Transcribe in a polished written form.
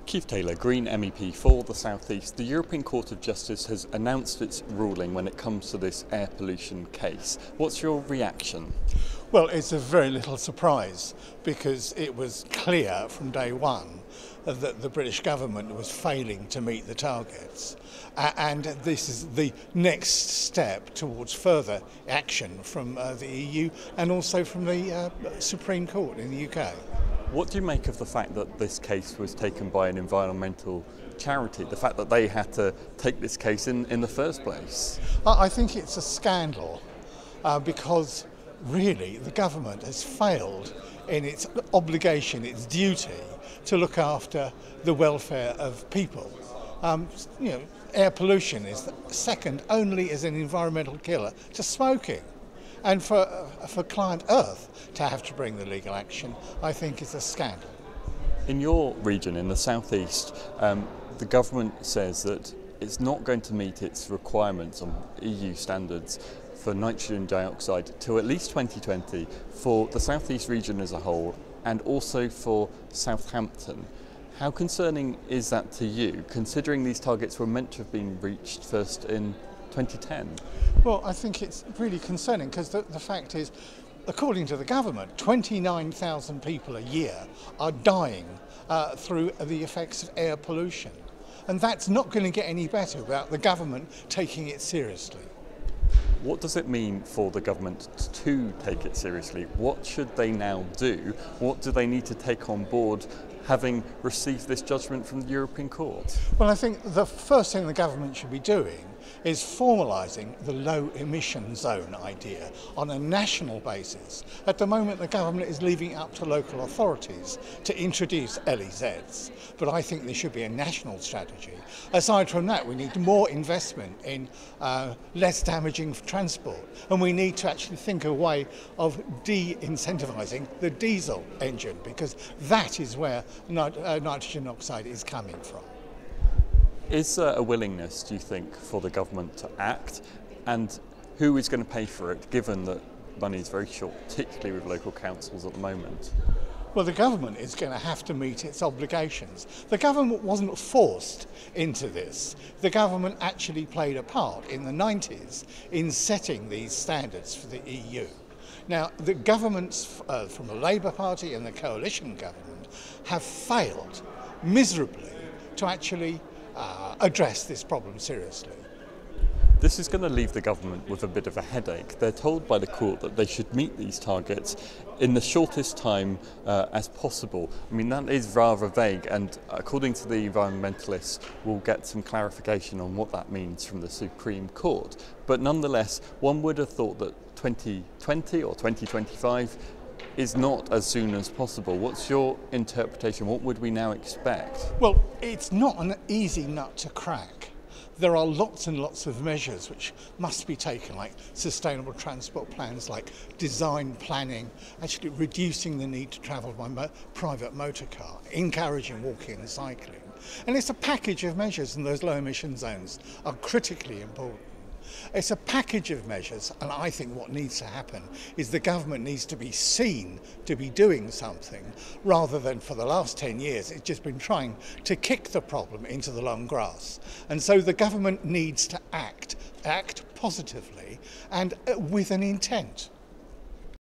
Keith Taylor, Green MEP for the South East. The European Court of Justice has announced its ruling when it comes to this air pollution case. What's your reaction? Well, it's a very little surprise because it was clear from day one that the British government was failing to meet the targets. And this is the next step towards further action from the EU and also from the Supreme Court in the UK. What do you make of the fact that this case was taken by an environmental charity, the fact that they had to take this case in the first place? I think it's a scandal because really the government has failed in its obligation, its duty to look after the welfare of people. Air pollution is second only as an environmental killer to smoking. And for Client Earth to have to bring the legal action, I think is a scandal. In your region, in the southeast, the government says that it's not going to meet its requirements on EU standards for nitrogen dioxide till at least 2020 for the southeast region as a whole and also for Southampton. How concerning is that to you, considering these targets were meant to have been reached first in 2010? Well, I think it's really concerning because the fact is, according to the government, 29,000 people a year are dying through the effects of air pollution. And that's not going to get any better without the government taking it seriously. What does it mean for the government to take it seriously? What should they now do? What do they need to take on board having received this judgment from the European Court? Well, I think the first thing the government should be doing is formalising the low emission zone idea on a national basis. At the moment, the government is leaving it up to local authorities to introduce LEZs, but I think there should be a national strategy. Aside from that, we need more investment in less damaging transport, and we need to actually think of a way of de-incentivising the diesel engine, because that is where nitrogen oxide is coming from. Is there a willingness, do you think, for the government to act, and who is going to pay for it, given that money is very short, particularly with local councils at the moment? Well, the government is going to have to meet its obligations. The government wasn't forced into this. The government actually played a part in the 90s in setting these standards for the EU. Now, the governments from the Labour Party and the coalition government have failed miserably to actually address this problem seriously. This is going to leave the government with a bit of a headache. They're told by the court that they should meet these targets in the shortest time as possible. I mean, that is rather vague, and according to the environmentalists, we'll get some clarification on what that means from the Supreme Court. But nonetheless, one would have thought that 2020 or 2025 is not as soon as possible. What's your interpretation? What would we now expect? Well, it's not an easy nut to crack. There are lots and lots of measures which must be taken, like sustainable transport plans, like design planning, actually reducing the need to travel by private motor car, encouraging walking and cycling. And it's a package of measures, and those low emission zones are critically important. It's a package of measures, and I think what needs to happen is the government needs to be seen to be doing something, rather than for the last 10 years it's just been trying to kick the problem into the long grass. And so the government needs to act positively and with an intent.